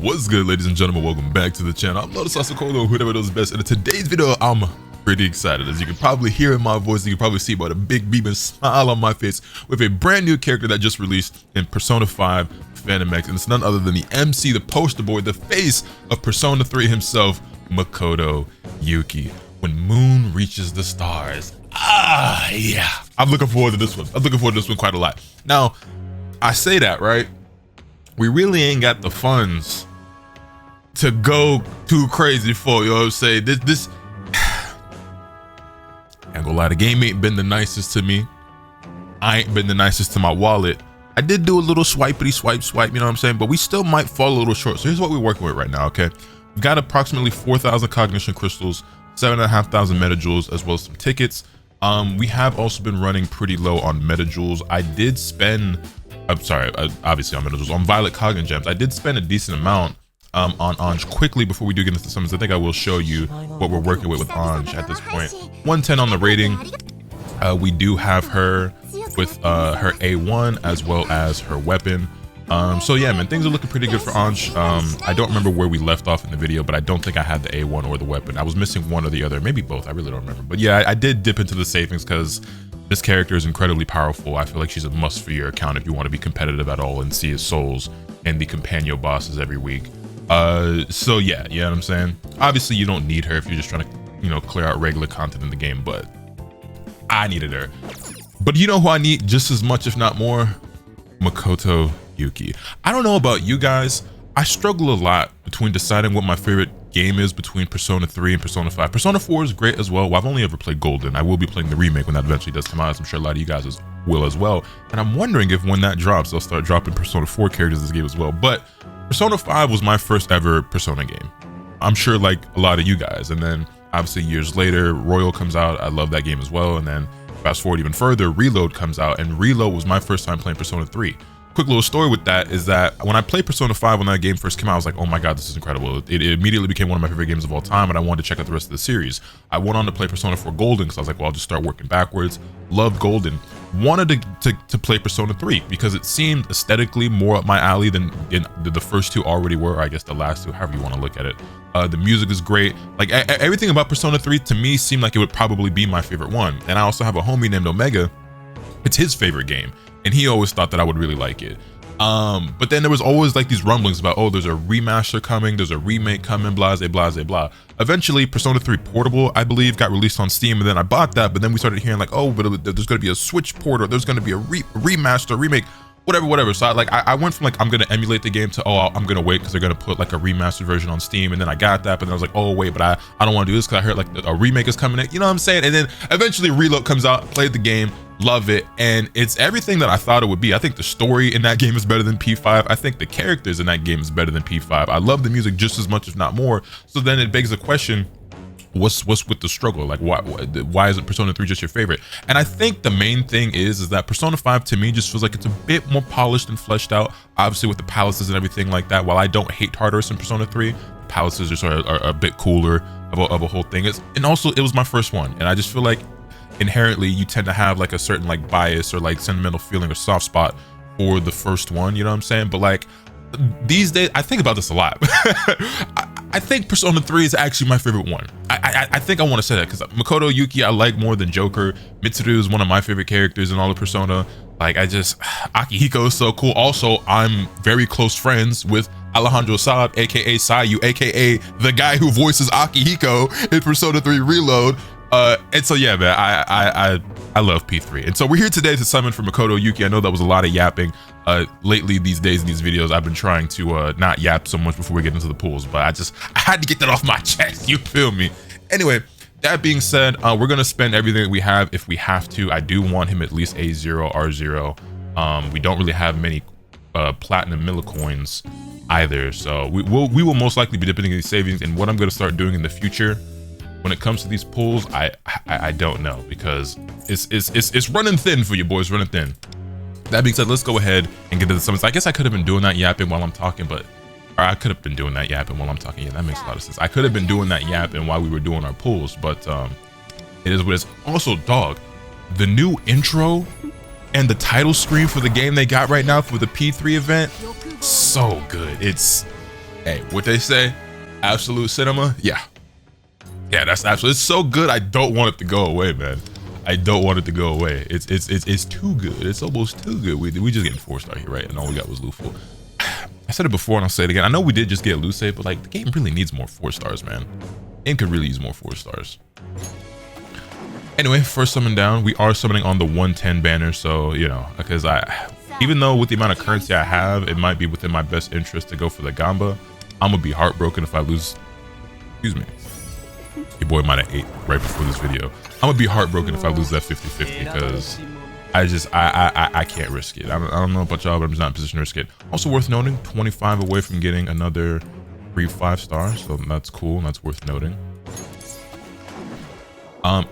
What's good, ladies and gentlemen? Welcome back to the channel. I'm LotusAsakura, whoever knows best. And in today's video, I'm pretty excited. As you can probably hear in my voice, you can probably see about a big beaming smile on my face with a brand new character that just released in Persona 5 Phantom X. And it's none other than the MC, the poster boy, the face of Persona 3 himself, Makoto Yuki. When moon reaches the stars. Yeah. I'm looking forward to this one. I'm looking forward to this one quite a lot. Now, I say that, right? We really ain't got the funds to go too crazy for, you know what I'm saying? This I ain't gonna lie, the game ain't been the nicest to me. I ain't been the nicest to my wallet. I did do a little swipey swipe, you know what I'm saying? But we still might fall a little short. So here's what we're working with right now, okay? We've got approximately 4,000 cognition crystals, 7,500 metajoules, as well as some tickets. We have also been running pretty low on metajoules. I did spend, obviously on metajoules, on violet cognition gems. I did spend a decent amount on Anj. Quickly before we do get into summons, I think I will show you what we're working with Anj at this point. 110 on the rating. We do have her with her A1 as well as her weapon. So yeah, man, things are looking pretty good for Anj. I don't remember where we left off in the video, but I don't think I had the A1 or the weapon. I was missing one or the other, maybe both. I really don't remember. But yeah, I did dip into the savings because this character is incredibly powerful. I feel like she's a must for your account if you want to be competitive at all and see his souls and the companion bosses every week. So yeah, you know what I'm saying? Obviously you don't need her if you're just trying to, you know, clear out regular content in the game, but I needed her. But you know who I need just as much, if not more? Makoto Yuki. I don't know about you guys. I struggle a lot between deciding what my favorite game is between Persona 3 and Persona 5. Persona 4 is great as well. Well, I've only ever played Golden. I will be playing the remake when that eventually does come out. I'm sure a lot of you guys will as well. And I'm wondering if when that drops, they'll start dropping Persona 4 characters in this game as well. But Persona 5 was my first ever Persona game. I'm sure like a lot of you guys. And then obviously years later, Royal comes out. I love that game as well. And then fast forward even further, Reload comes out, and Reload was my first time playing Persona 3. Quick little story with that is that when I played Persona 5 when that game first came out, I was like, oh my god, this is incredible. It immediately became one of my favorite games of all time, and I wanted to check out the rest of the series. I went on to play Persona 4 Golden because I was like, well, I'll just start working backwards. Loved Golden. Wanted to play Persona 3 because it seemed aesthetically more up my alley than the first two already were, or I guess the last two, however you want to look at it. The music is great. Like everything about Persona 3 to me seemed like it would probably be my favorite one. And I also have a homie named Omega. It's his favorite game, and he always thought that I would really like it. But then there was always like these rumblings about, oh, there's a remaster coming, there's a remake coming, blah, blah, blah, blah. Eventually, Persona 3 Portable, I believe, got released on Steam, and then I bought that, but then we started hearing like, oh, but there's going to be a Switch port, or there's going to be a remaster, remake, whatever. So I went from like, I'm going to emulate the game to, oh, I'm going to wait because they're going to put like a remastered version on Steam, and then I got that, but then I was like, oh, wait, but I don't want to do this because I heard like a remake is coming in, you know what I'm saying? And then eventually Reload comes out, played the game, love it, and it's everything that I thought it would be. I think the story in that game is better than P5. I think the characters in that game is better than P5. I love the music just as much, if not more. So then it begs the question, what's with the struggle? Like why isn't Persona 3 just your favorite? And I think the main thing is that Persona 5 to me just feels like it's a bit more polished and fleshed out, obviously with the palaces and everything like that. While I don't hate Tartarus in Persona 3, the palaces just are a bit cooler of a whole thing. And also it was my first one, and I just feel like inherently you tend to have like a certain like bias or like sentimental feeling or soft spot for the first one, you know what I'm saying? But like these days I think about this a lot. I think Persona 3 is actually my favorite one. I think I want to say that because Makoto Yuki I like more than Joker. Mitsuru is one of my favorite characters in all of Persona. Like Akihiko is so cool. Also, I'm very close friends with Alejandro Saab, aka Sayu, aka the guy who voices Akihiko in Persona 3 Reload. And so yeah, man, I love P3. And so we're here today to summon for Makoto Yuki. I know that was a lot of yapping. Lately these days in these videos, I've been trying to not yap so much before we get into the pools, but I had to get that off my chest, you feel me? Anyway, that being said, we're gonna spend everything that we have if we have to. I do want him at least A0, R0. We don't really have many platinum millicoins either, so we will most likely be dipping in these savings. And what I'm gonna start doing in the future when it comes to these pools, I don't know, because it's running thin for you boys, running thin. That being said, let's go ahead and get to the summons. I guess I could have been doing that yapping while I'm talking, or I could have been doing that yapping while I'm talking. Yeah, that makes a lot of sense. I could have been doing that yapping while we were doing our pools, but it is what it is. Also, dog, the new intro and the title screen for the game they got right now for the P3 event, so good. It's Hey, what they say? Absolute cinema? Yeah. Yeah, that's absolute. It's so good. I don't want it to go away, man. I don't want it to go away. It's too good. It's almost too good. We just getting 4-star here, right? And all we got was Luffy. I said it before and I'll say it again. I know we did just get Luce, but like the game really needs more 4-stars, man. Game could really use more 4-stars. Anyway, first summon down. We are summoning on the 110 banner, so you know, because even though with the amount of currency I have, it might be within my best interest to go for the Gamba. I'm gonna be heartbroken if I lose. Excuse me. Your boy might have ate right before this video. I'm gonna be heartbroken if I lose that 50-50 because I can't risk it. I don't know about y'all, but I'm just not in a position to risk it. Also worth noting, 25 away from getting another free 5-star, so that's cool and that's worth noting.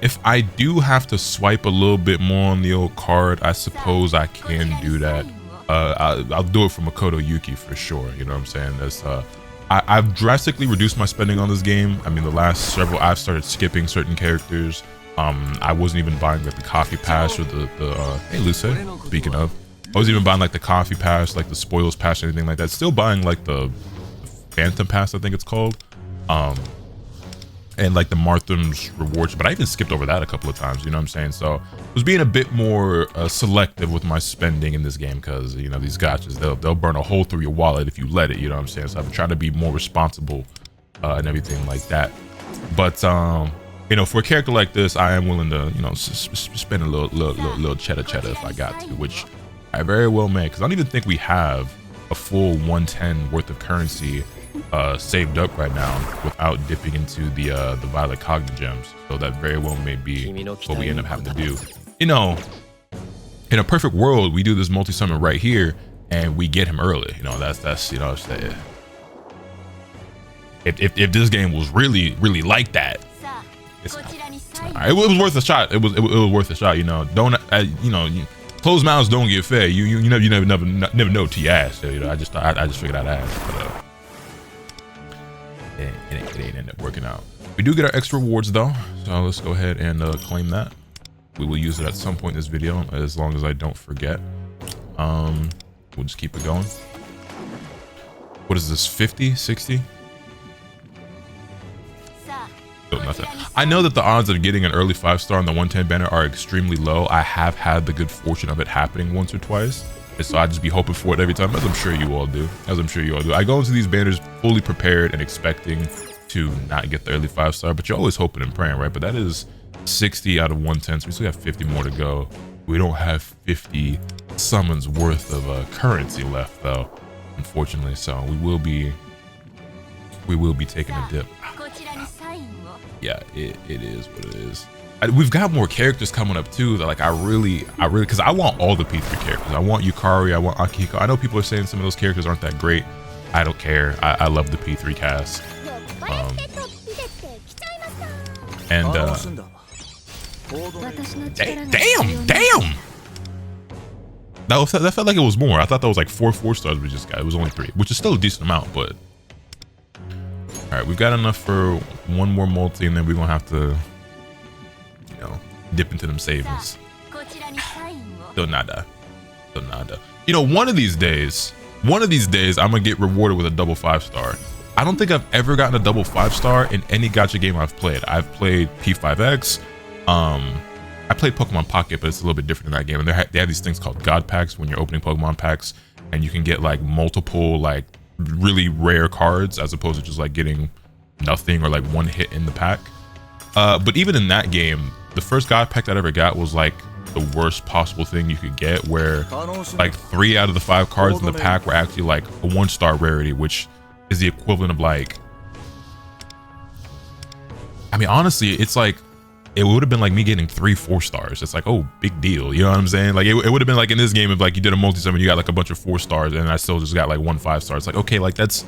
If I do have to swipe a little bit more on the old card, I suppose I can do that. I'll do it for Makoto Yuki for sure. You know what I'm saying? That's I've drastically reduced my spending on this game. I mean, the last several, I've started skipping certain characters. I wasn't even buying like the coffee pass or the hey Luce, speaking of, I wasn't even buying like the coffee pass, like the spoils pass, or anything like that. Still buying like the Phantom pass, I think it's called, and like the Martham's rewards, but I even skipped over that a couple of times, you know what I'm saying? So I was being a bit more selective with my spending in this game because, you know, these gotchas, they'll burn a hole through your wallet if you let it, you know what I'm saying? So I've been trying to be more responsible and everything like that. But, you know, for a character like this, I am willing to, you know, spend a little cheddar if I got to, which I very well may, because I don't even think we have a full 110 worth of currency saved up right now without dipping into the Violet Cognitive Gems. So that very well may be what we end up having to do. You know, in a perfect world, we do this multi-summon right here and we get him early. You know, that's you know, if this game was really like that, it's not. It was worth a shot. It was worth a shot. You know, don't you know, closed mouths don't get fed. You never know till you ask. So, you know, I just figured I'd ask. But, it ain't end up working out. We do get our extra rewards though, so let's go ahead and claim that. We will use it at some point in this video, as long as I don't forget. We'll just keep it going. What is this, 50, 60? Oh, nothing. I know that the odds of getting an early 5-star on the 110 banner are extremely low. I have had the good fortune of it happening once or twice. And so I just be hoping for it every time, as I'm sure you all do. I go into these banners fully prepared and expecting to not get the early 5-star, but you're always hoping and praying, right? But that is 60 out of 110, so we still have 50 more to go. We don't have 50 summons worth of currency left though, unfortunately. So we will be taking a dip. Yeah, it is what it is. We've got more characters coming up too that like I really, because I want all the P3 characters. I want Yukari, I want Akihiko. I know people are saying some of those characters aren't that great. I don't care. I love the P3 cast. Damn! That felt like it was more. I thought that was like 4 stars we just got. It was only 3, which is still a decent amount, but all right, we've got enough for one more multi, and then we're gonna have to, you know, dip into them savings. Still nada. You know, one of these days, I'm gonna get rewarded with a double 5-star. I don't think I've ever gotten a double 5-star in any gacha game I've played. I've played P5X. I played Pokemon Pocket, but it's a little bit different in that game. And they have these things called God Packs when you're opening Pokemon packs, and you can get like multiple like really rare cards as opposed to just like getting nothing or like one hit in the pack. But even in that game, the first God Pack that I ever got was like the worst possible thing you could get, where like 3 out of the 5 cards in the pack were actually like a 1-star rarity, which is the equivalent of like, I mean, honestly, it's like, it would have been like me getting 3 4-stars. It's like, oh, big deal. You know what I'm saying? Like it would have been like in this game if like you did a multi-summon, you got like a bunch of 4 stars and I still just got like 1 5-star. It's like, okay, like that's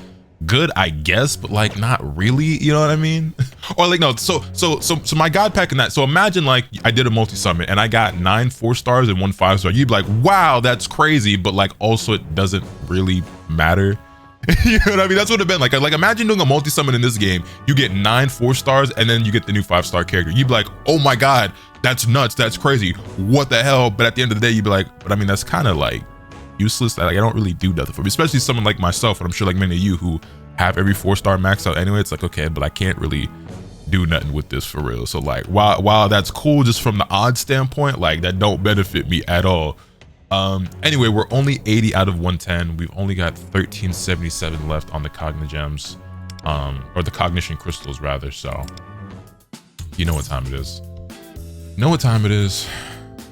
good, I guess, but like not really, you know what I mean? Or like, no, so my God Pack in that, so imagine like I did a multi-summon and I got 9 4-stars and 1 5-star. You'd be like, wow, that's crazy, but like also it doesn't really matter. You know what I mean? That's what it been like imagine doing a multi-summon in this game, you get 9 4-stars and then you get the new 5-star character. You'd be like, oh my god, that's nuts, that's crazy, what the hell? But at the end of the day, you'd be like, but I mean, that's kind of like useless. Like I don't really do nothing for me, especially someone like myself, and I'm sure like many of you who have every 4-star maxed out anyway, it's like, okay, but I can't really do nothing with this for real. So like, while that's cool just from the odds standpoint, like that don't benefit me at all. Anyway, we're only 80 out of 110. We've only got 1377 left on the Cognigems, or the Cognition Crystals rather. So you know what time it is. You know what time it is.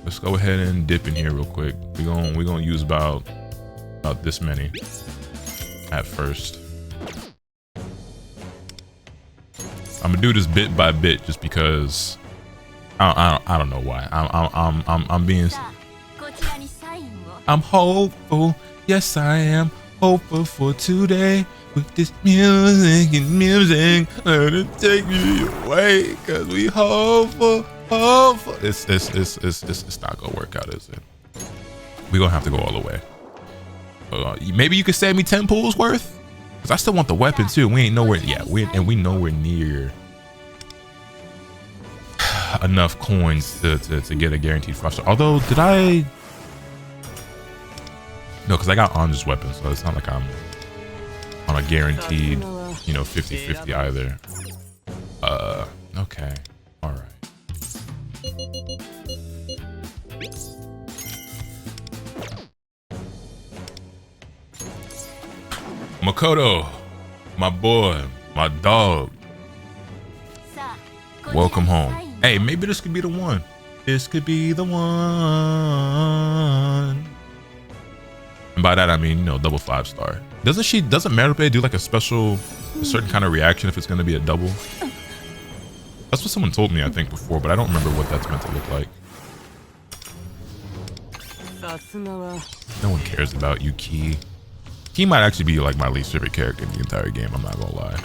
Let's go ahead and dip in here real quick. We're gonna use about this many at first. I'm gonna do this bit by bit just because I don't know why. I'm hopeful. Yes, I am hopeful for today. With this music and music, let it take me away. Cause we hopeful. It's not gonna work out, is it? We gonna have to go all the way. Maybe you could save me 10 pools worth, cause I still want the weapon too. We ain't nowhere. Yeah, we nowhere near enough coins to get a guaranteed 5-star. Although, did I? No, cause I got Anja's weapon, so it's not like I'm on a guaranteed, you know, 50-50 either. Okay, all right. Makoto, my boy, my dog. Welcome home. Hey, maybe this could be the one. This could be the one. And by that I mean, you know, double 5-star. Doesn't Marupe do like a certain kind of reaction if it's gonna be a double? That's what someone told me, I think, before, but I don't remember what that's meant to look like. No one cares about Yuki. He might actually be like my least favorite character in the entire game, I'm not gonna lie.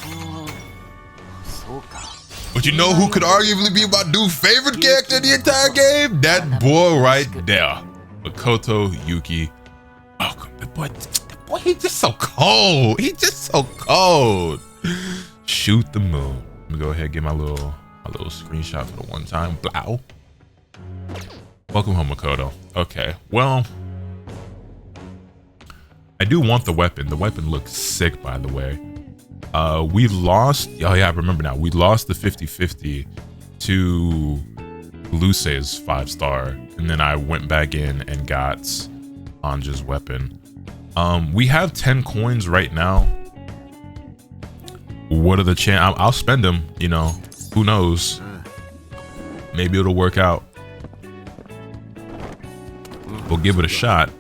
But you know who could arguably be my new favorite character in the entire game? That boy right there. Makoto Yuki. Oh, the boy, he's just so cold. He's just so cold. Shoot the moon. Let me go ahead and get my little screenshot for the one time. Blow. Welcome home, Makoto. Okay, well, I do want the weapon. The weapon looks sick, by the way. We lost, oh yeah, I remember now. We lost the 50-50 to Luce's 5-star, and then I went back in and got Anja's weapon. We have 10 coins right now. What are the chances? I'll spend them, you know, who knows? Maybe it'll work out. We'll give it a shot.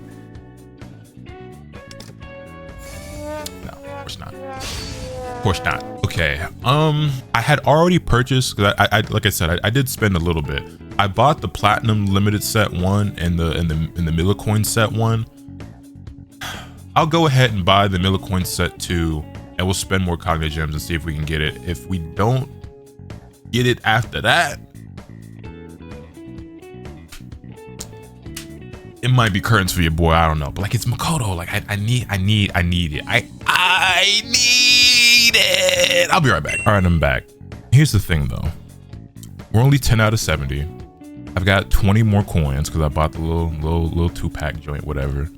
No, of course not. Of course not. Okay. I had already purchased, because I like I said, I did spend a little bit. I bought the Platinum Limited Set 1 and the Millicoin Set 1. I'll go ahead and buy the Millicoin Set 2, and we'll spend more Cognigems and see if we can get it. If we don't get it after that, it might be curtains for your boy. I don't know, but like, it's Makoto. Like I need it. I need it. I'll be right back. All right, I'm back. Here's the thing though. We're only 10 out of 70. I've got 20 more coins because I bought the little 2-pack joint, whatever.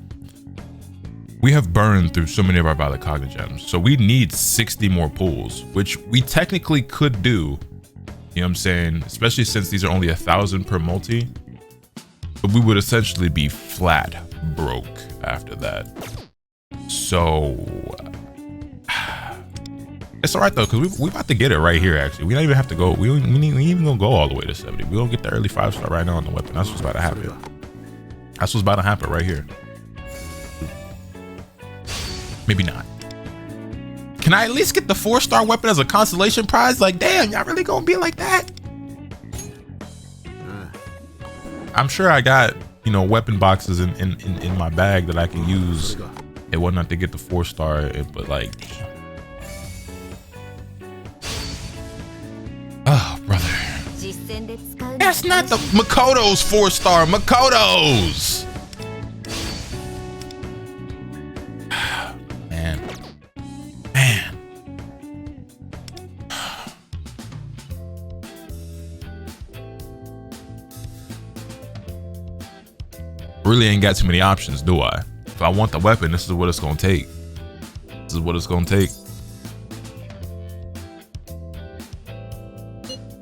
We have burned through so many of our valid Cognigems, so we need 60 more pulls, which we technically could do. You know what I'm saying? Especially since these are only 1,000 per multi. But we would essentially be flat broke after that. So it's all right though, because we about to get it right here. Actually, we don't even have to go. We ain't even gonna go all the way to 70. We gonna get the early 5-star right now on the weapon. That's what's about to happen. That's what's about to happen right here. Maybe not. Can I at least get the 4-star weapon as a consolation prize? Like, damn, y'all really gonna be like that? I'm sure I got, you know, weapon boxes in my bag that I can use and whatnot to get the 4-star, but like, damn. Oh, brother. That's not the Makoto's 4-star. Makoto's. Man. Really ain't got too many options, do I? If I want the weapon, this is what it's gonna take. This is what it's gonna take.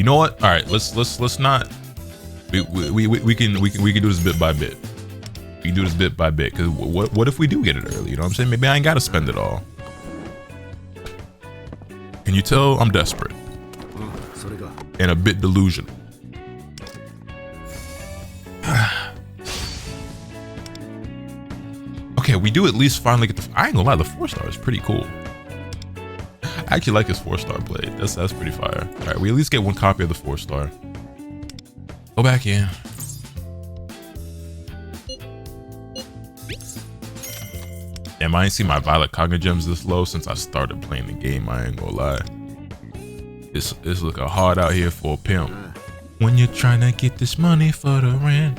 You know what? All right, let's not. We can do this bit by bit. We can do this bit by bit, because what if we do get it early? You know what I'm saying? Maybe I ain't gotta spend it all. Can you tell I'm desperate and a bit delusional? Okay, we do at least finally get the. I ain't gonna lie, the 4-star is pretty cool. I actually like his 4-star play. That's pretty fire. All right, we at least get one copy of the 4-star. Go back in. Damn, I ain't seen my Violet Kaga gems this low since I started playing the game. I ain't gonna lie. It's looking hard out here for a pimp. When you're trying to get this money for the rent,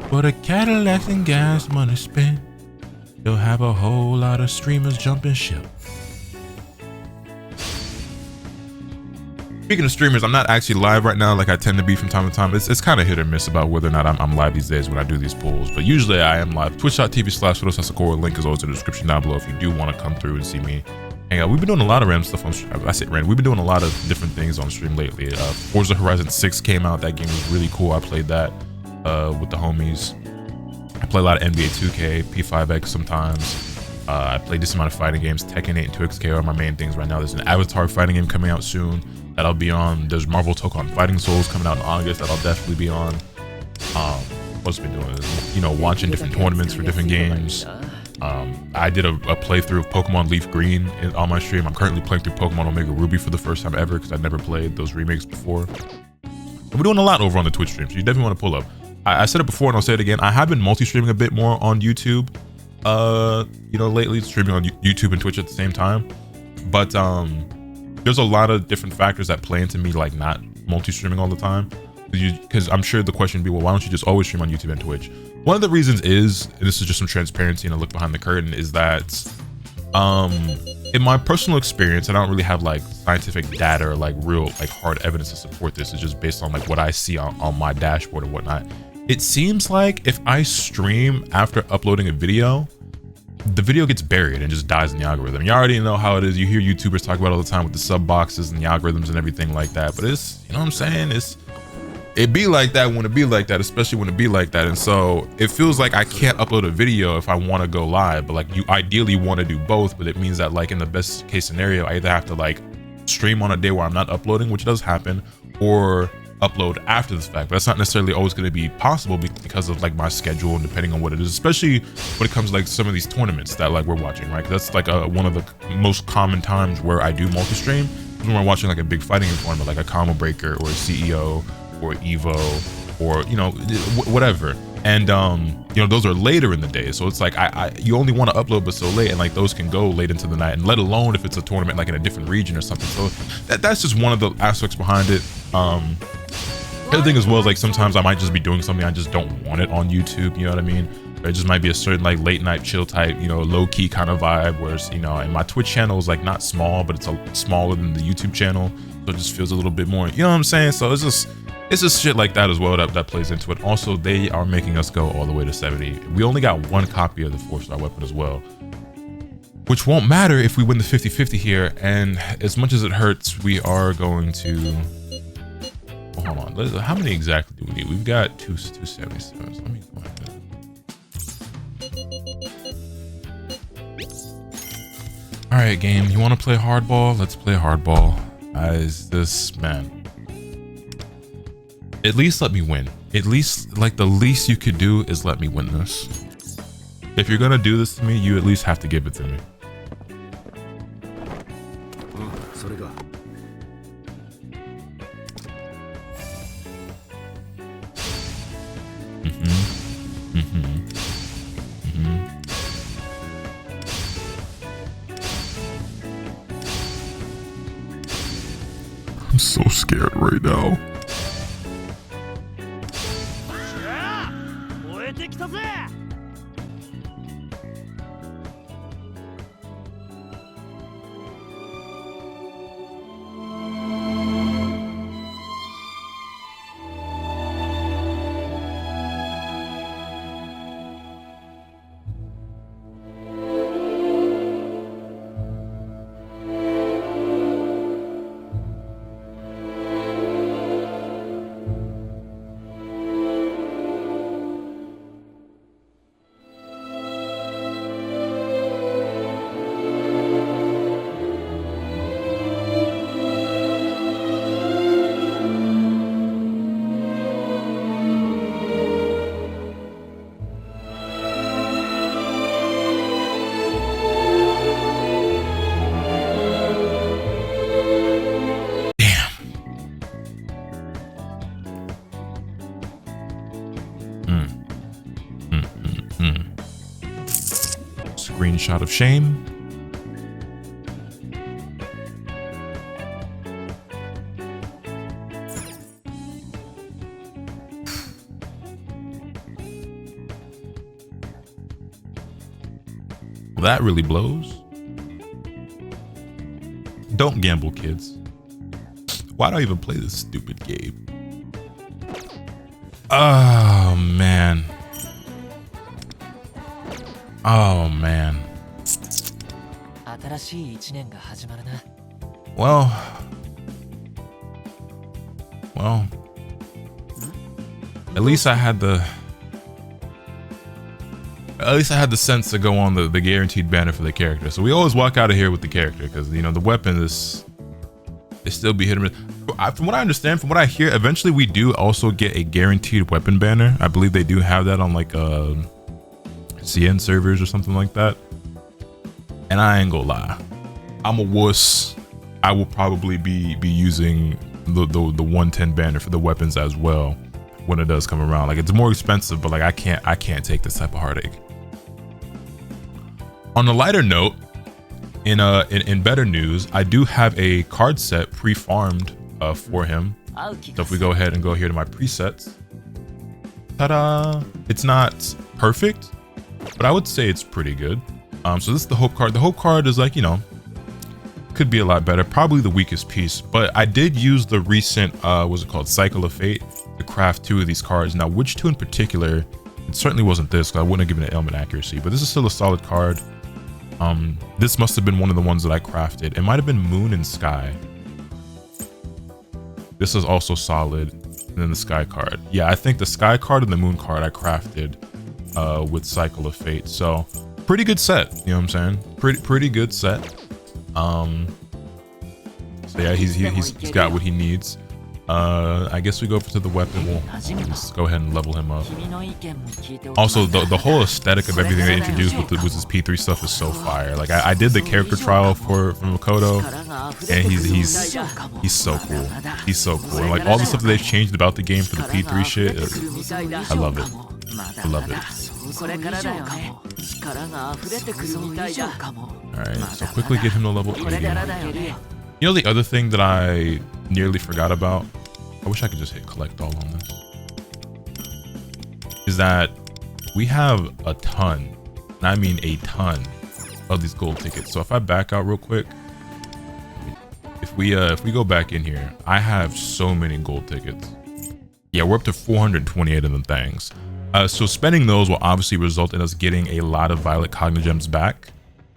for the Cadillacs and gas money spent, you'll have a whole lot of streamers jumping ship. Speaking of streamers, I'm not actually live right now like I tend to be from time to time. It's kind of hit or miss about whether or not I'm live these days when I do these polls, but usually I am live. Twitch.tv/LotusAsakura. Link is always in the description down below if you do want to come through and see me. And we've been doing a lot of random stuff on stream. I said random. We've been doing a lot of different things on stream lately. Forza Horizon 6 came out. That game was really cool. I played that with the homies. I play a lot of NBA 2K, P5X sometimes. I play this amount of fighting games. Tekken 8 and 2XK are my main things right now. There's an Avatar fighting game coming out soon that I'll be on. There's Marvel Tokon Fighting Souls coming out in August that I'll definitely be on. What's been doing is, you know, watching different tournaments for different games. I did a playthrough of Pokemon Leaf Green on my stream. I'm currently playing through Pokemon Omega Ruby for the first time ever because I've never played those remakes before. We're doing a lot over on the Twitch stream, so you definitely want to pull up. I said it before and I'll say it again. I have been multi-streaming a bit more on YouTube. You know, lately streaming on YouTube and Twitch at the same time. But there's a lot of different factors that play into me like not multi-streaming all the time. Because I'm sure the question would be, well, why don't you just always stream on YouTube and Twitch? One of the reasons is, and this is just some transparency and a look behind the curtain, is that in my personal experience, I don't really have like scientific data or like real like hard evidence to support this. It's just based on like what I see on my dashboard and whatnot. It seems like if I stream after uploading a video, the video gets buried and just dies in the algorithm. You already know how it is. You hear YouTubers talk about it all the time with the sub boxes and the algorithms and everything like that. But it's, you know what I'm saying? It be like that when it be like that, especially when it be like that. And so it feels like I can't upload a video if I want to go live, but like you ideally want to do both. But it means that like in the best case scenario, I either have to like stream on a day where I'm not uploading, which does happen, or upload after the fact. But that's not necessarily always going to be possible because of like my schedule and depending on what it is, especially when it comes to like some of these tournaments that like we're watching, right? That's like one of the most common times where I do multi-stream when we're watching like a big fighting tournament, like a Combo Breaker or a CEO or Evo or, you know, whatever. And you know, those are later in the day, so it's like you only want to upload but so late, and like those can go late into the night, and let alone if it's a tournament like in a different region or something. So that's just one of the aspects behind it. The other thing as well is like sometimes I might just be doing something I just don't want it on YouTube, you know what I mean? Or it just might be a certain like late night chill type, you know, low key kind of vibe, whereas, you know, and my Twitch channel is like not small, but it's smaller than the YouTube channel, so it just feels a little bit more, you know what I'm saying? So it's just shit like that as well that plays into it. Also, they are making us go all the way to 70. We only got one copy of the 4-star weapon as well, which won't matter if we win the 50-50 here. And as much as it hurts, we are going to, oh, hold on, how many exactly do we need? We've got 277. Let me go ahead. All right, game, you want to play hardball? Let's play hardball. Guys, this, man, at least let me win. At least, like, the least you could do is let me win this. If you're gonna do this to me, you at least have to give it to me. I'm so scared right now. screenshot of shame. That really blows. Don't gamble, kids. Why do I even play this stupid game? Oh man. Oh man. Well, at least I had the sense to go on the guaranteed banner for the character. So we always walk out of here with the character because, you know, the weapon is still be hit or miss. From what I understand, from what I hear, eventually we do also get a guaranteed weapon banner. I believe they do have that on like CN servers or something like that. And I ain't gonna lie, I'm a wuss. I will probably be using the 110 banner for the weapons as well when it does come around. Like, it's more expensive, but like I can't take this type of heartache. On a lighter note, in better news, I do have a card set pre-farmed for him. So if we go ahead and go here to my presets, ta-da! It's not perfect, but I would say it's pretty good. So this is the hope card. The hope card is like, you know, could be a lot better, probably the weakest piece, but I did use the recent what's it called, Cycle of Fate, to craft 2 of these cards. Now, which 2 in particular? It certainly wasn't this, because I wouldn't have given it element accuracy, but this is still a solid card. This must have been one of the ones that I crafted. It might have been Moon and Sky. This is also solid. And then the Sky card. Yeah, I think the Sky card and the Moon card I crafted with Cycle of Fate. So pretty good set, you know what I'm saying? Pretty good set. So yeah, he's got what he needs. I guess we go to the weapon. We'll just go ahead and level him up. Also, the whole aesthetic of everything they introduced with this P3 stuff is so fire. Like, I did the character trial for Makoto, and he's so cool. He's so cool. And like all the stuff that they've changed about the game for the P3 shit, I love it. I love it. Alright, so quickly get him to level 80. You know, the other thing that I nearly forgot about, I wish I could just hit collect all on this, is that we have a ton, and I mean a ton, of these gold tickets. So if I back out real quick, if we go back in here, I have so many gold tickets. Yeah, we're up to 428 of them things. So spending those will obviously result in us getting a lot of Violet Cognigems back.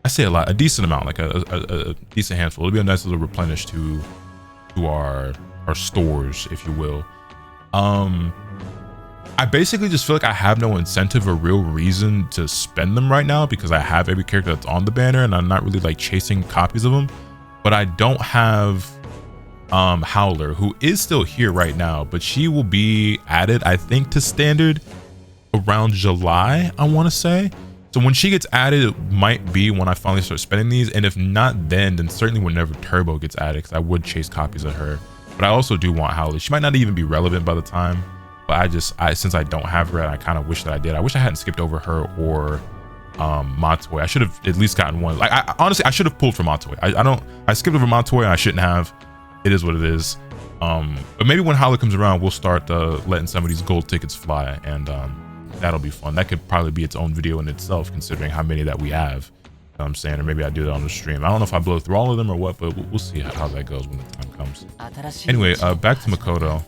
I say a lot, a decent amount, like a decent handful. It'll be a nice little replenish to our stores, if you will. I basically just feel like I have no incentive or real reason to spend them right now because I have every character that's on the banner and I'm not really like chasing copies of them. But I don't have Howler, who is still here right now, but she will be added, I think, to standard around July, I want to say. So when she gets added, it might be when I finally start spending these, and if not then certainly whenever Turbo gets added, because I would chase copies of her. But I also do want Howler. She might not even be relevant by the time, but since I don't have her, and I kind of wish that I did. I wish I hadn't skipped over her or Matoy. I should have at least gotten one. Like, honestly, I should have pulled for Matoy. I skipped over Matoy and I shouldn't have. It is what it is. But maybe when Howler comes around, we'll start letting some of these gold tickets fly, and that'll be fun. That could probably be its own video in itself, considering how many that we have. You know what I'm saying? Or maybe I do that on the stream. I don't know if I blow through all of them or what, but we'll see how that goes when the time comes. Anyway, back to Makoto.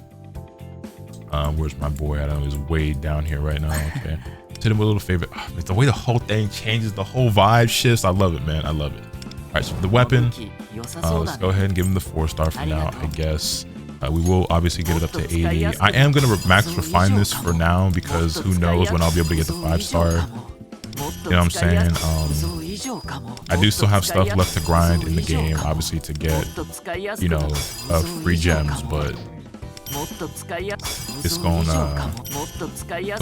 Where's my boy? I don't know, he's way down here right now. Okay. Hit him with a little favor. It's the way the whole thing changes, the whole vibe shifts. I love it, man. I love it. All right, so for the weapon, let's go ahead and give him the 4-star for now, I guess. We will obviously get it up to 80. I am going to max refine this for now because who knows when I'll be able to get the 5-star. You know what I'm saying? I do still have stuff left to grind in the game, obviously, to get, you know, free gems, but it's gonna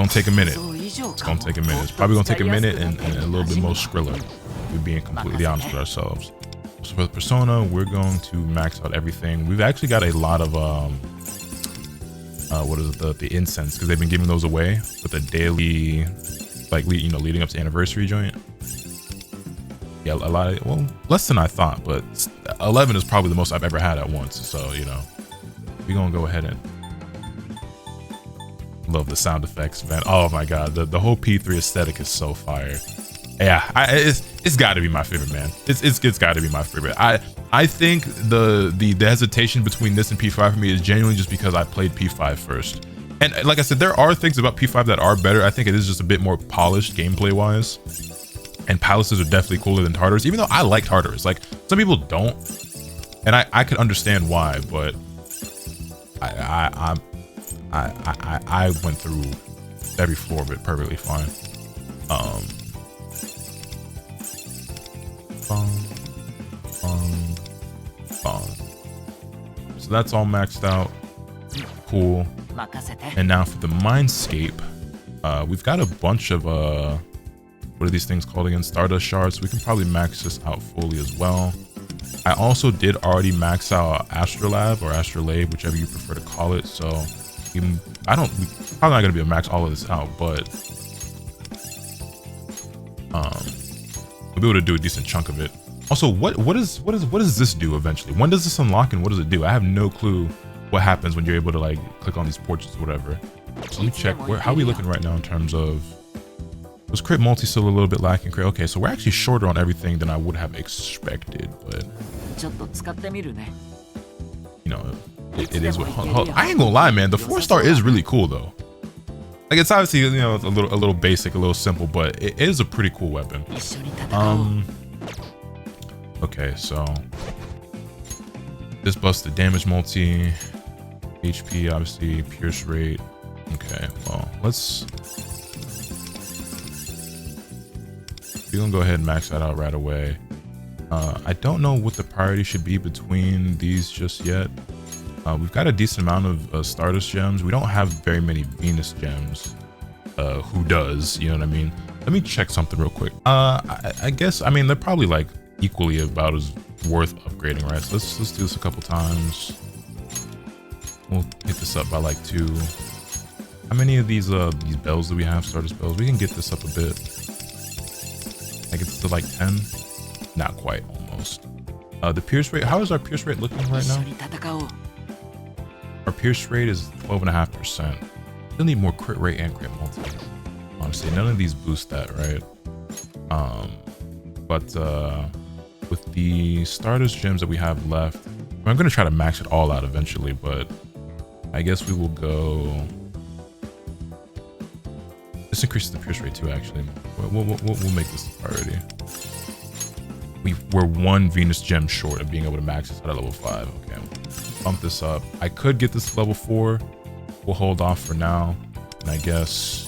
take a minute. It's gonna take a minute. It's probably gonna take a minute and a little bit more Skrilla, if we're being completely honest with ourselves. So for the Persona, we're going to max out everything. We've actually got a lot of what is it, the incense, because they've been giving those away with the daily, like, you know, leading up to anniversary joint. Yeah, a lot of, well, less than I thought, but 11 is probably the most I've ever had at once. So, you know, we're gonna go ahead and love the sound effects, man. Oh my god, the whole P3 aesthetic is so fire. Yeah, it's got to be my favorite, man. It's got to be my favorite. I think the hesitation between this and P5 for me is genuinely just because I played P5 first. And like I said, there are things about P5 that are better. I think it is just a bit more polished gameplay wise. And palaces are definitely cooler than Tartarus, even though I like Tartarus. Like, some people don't, and I could understand why, but I went through every floor of it perfectly fine. So that's all maxed out. Cool. And now for the Mindscape, we've got a bunch of what are these things called again? Stardust shards. We can probably max this out fully as well. I also did already max out Astrolab or Astrolabe, whichever you prefer to call it. So we're probably not gonna be able to max all of this out, but we'll be able to do a decent chunk of it. Also, what does this do eventually? When does this unlock and what does it do? I have no clue what happens when you're able to like click on these portraits or whatever. So let me check how are we looking right now in terms of, was crit multi still a little bit lacking? Okay, so we're actually shorter on everything than I would have expected, but you know, it is what. I ain't gonna lie, man. The 4-star is really cool though. Like, it's obviously, you know, it's a little basic, a little simple, but it is a pretty cool weapon. Okay, so this busts the damage multi, HP, obviously, pierce rate. Okay, well, we're gonna go ahead and max that out right away. I don't know what the priority should be between these just yet. We've got a decent amount of Stardust gems. We don't have very many Venus gems. Who does? You know what I mean? Let me check something real quick. I guess, I mean, they're probably like equally about as worth upgrading, right? So let's do this a couple times. We'll hit this up by like 2. How many of these bells do we have? Stardust bells. We can get this up a bit. Like, it's to like 10. Not quite, almost. The pierce rate. How is our pierce rate looking right now? Our pierce rate is 12.5%. Still need more crit rate and crit multi. Honestly, none of these boost that, right? But with the Stardust gems that we have left, I'm gonna try to max it all out eventually, but I guess we will go. This increases the pierce rate too, actually. We'll make this a priority. We're 1 Venus gem short of being able to max this at level 5. Okay, bump this up. I could get this to level 4. We'll hold off for now, and I guess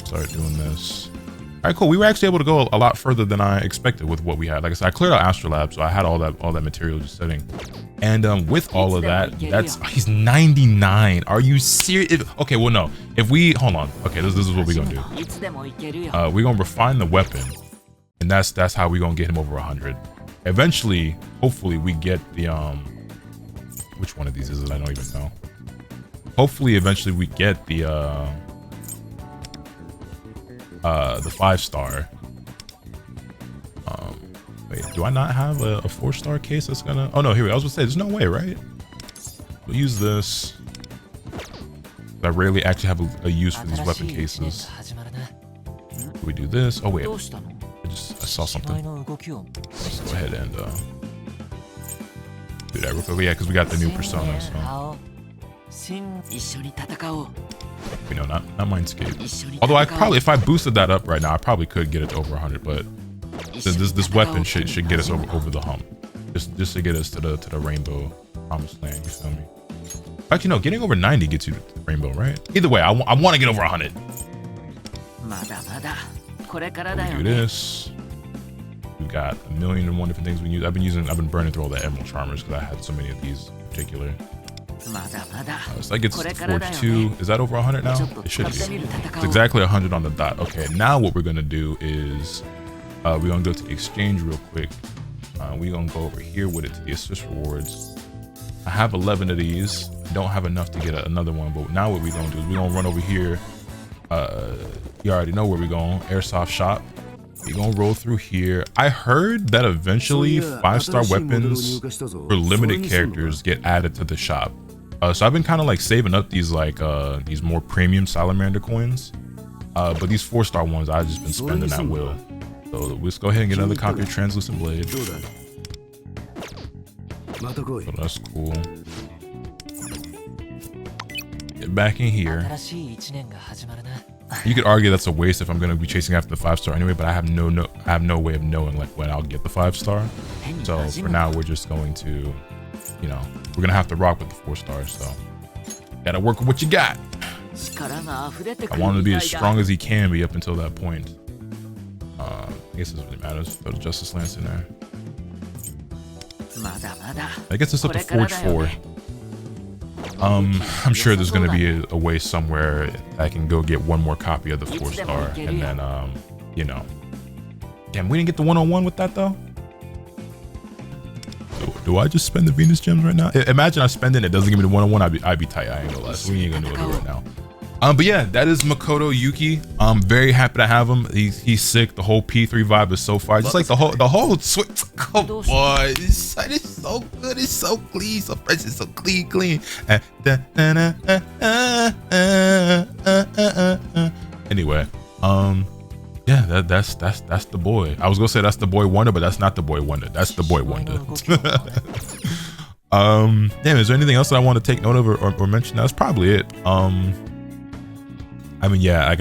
start doing this. All right, cool. We were actually able to go a lot further than I expected with what we had. Like I said, I cleared out Astrolab, so I had all that material just sitting. And with all of that, he's 99. Are you serious? Okay, well, no. If we hold on, okay, this is what we're gonna do. We're gonna refine the weapon, and that's how we're gonna get him over 100. Eventually, hopefully, we get the which one of these is it? I don't even know. Hopefully, eventually, we get the 5-star. Wait, do I not have a 4-star case that's gonna? Oh no, here we go. I was gonna say, there's no way, right? We'll use this. I rarely actually have a use for these weapon cases. We do this. Oh wait, I saw something. Let's go ahead and do that real quick. Yeah, because we got the new persona. So. You know, not Mindscape. Although I probably, if I boosted that up right now, I probably could get it to over 100. But this weapon should get us over the hump, just to get us to the rainbow promised land. You feel me? Actually, no, getting over 90 gets you to the rainbow, right? Either way, I want to get over 100. We do this. We've got 1,000,001 different things we use. I've been burning through all the emerald charmers because I had so many of these in particular. So that gets us to 42. Is that over 100 now? It should be. It's exactly 100 on the dot. Okay, now what we're gonna do is we're gonna go to the exchange real quick. We're gonna go over here with it to the assist rewards. I have 11 of these. I don't have enough to get another one, but now what we're gonna do is we're gonna run over here. You already know where we're going. Airsoft shop. We're gonna roll through here. I heard that eventually 5-star weapons for limited characters get added to the shop. So I've been kind of like saving up these like these more premium salamander coins. But these 4-star ones I've just been spending at will. So let's go ahead and get another copy of Translucent Blade. So that's cool. Get back in here. You could argue that's a waste if I'm going to be chasing after the 5-star anyway, but I have no way of knowing like when I'll get the 5-star. So for now, we're just going to, you know, we're going to have to rock with the 4-stars. So gotta work with what you got. I want him to be as strong as he can be up until that point. I guess it doesn't really matter. Throw the Justice Lance in there. I guess it's up to Forge 4. I'm sure there's gonna be a way somewhere I can go get one more copy of the 4-star, and then you know. Damn, we didn't get the 101 with that though. Do I just spend the Venus gems right now? Imagine I spend it, it doesn't give me the 101. I'd be tight. I ain't gonna lie. So we ain't gonna do it right now. But yeah, that is Makoto Yuki. I'm very happy to have him. He's sick. The whole P3 vibe is so far. Just like the whole switch. Oh boy, it's so good. It's so clean, so fresh, it's so clean. Anyway, yeah, that's the boy. I was gonna say that's the boy wonder, but that's not the boy wonder. That's the boy wonder. Damn, is there anything else that I want to take note of or mention? That's probably it. I mean, yeah,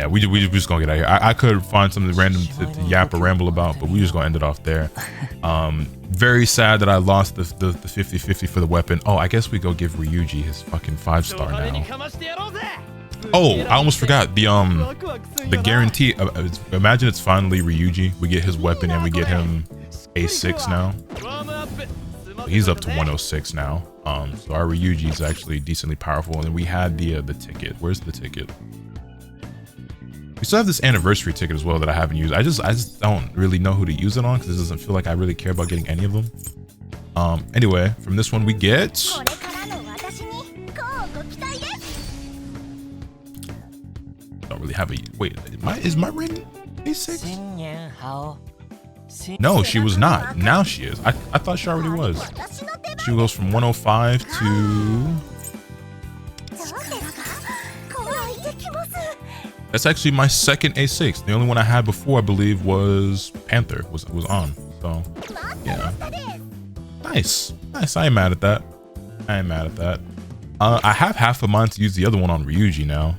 we just gonna get out of here. I could find something random to yap or ramble about, but we just gonna end it off there. Very sad that I lost the 50-50 for the weapon. Oh, I guess we go give Ryuji his fucking 5-star now. Oh, I almost forgot the guarantee. Imagine it's finally Ryuji. We get his weapon and we get him A6 now. He's up to 106 now. So our Ryuji is actually decently powerful. And then we had the ticket. Where's the ticket? We still have this anniversary ticket as well that I haven't used. I just don't really know who to use it on because it doesn't feel like I really care about getting any of them. Anyway, from this one we get. Don't really have a wait. Is my ring A6? No, she was not. Now she is. I thought she already was. She goes from 105 to. That's actually my second A6. The only one I had before, I believe, was Panther. Was on. So yeah. Nice. I ain't mad at that. I have half a mind to use the other one on Ryuji now.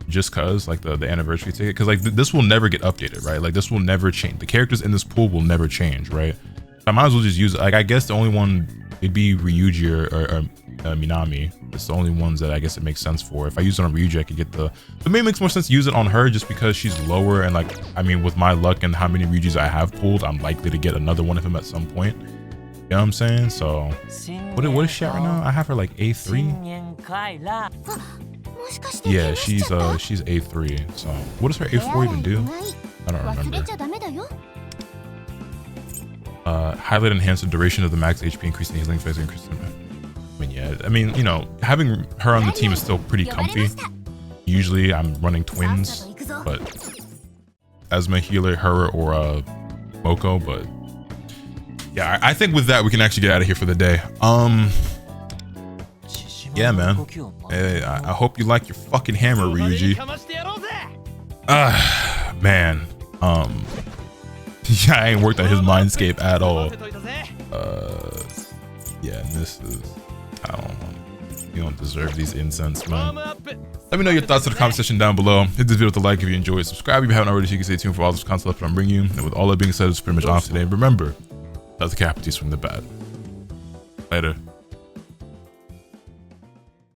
Just cause like the anniversary ticket, because like this will never get updated, right? Like this will never change. The characters in this pool will never change, right? So I might as well just use it. Like I guess the only one it'd be Ryuji or Minami. It's the only ones that I guess it makes sense for. If I use it on Ryuji, I could get the. It may makes more sense to use it on her just because she's lower and like I mean with my luck and how many Ryujis I have pulled, I'm likely to get another one of him at some point. You know what I'm saying? So what is she at right now? I have her like A3. Yeah, she's A3. So what does her A4 even do? I don't remember. Highlight enhance the duration of the max HP, increasing healing phase, increasing. I mean, yeah. I mean, you know, having her on the team is still pretty comfy. Usually, I'm running twins, but as my healer, her or Moko. But yeah, I think with that we can actually get out of here for the day. Yeah, man. Hey, I hope you like your fucking hammer, Ryuji. Man. Yeah, I ain't worked on his mindscape at all. Yeah, and this is. I don't know. You don't deserve these incense, man. Let me know your thoughts in the comment section down below. Hit this video with a like if you enjoyed. Subscribe if you haven't already so you can stay tuned for all this content that I'm bringing you. And with all that being said, it's pretty much off today. And remember, that's the capital swing the bat. Later.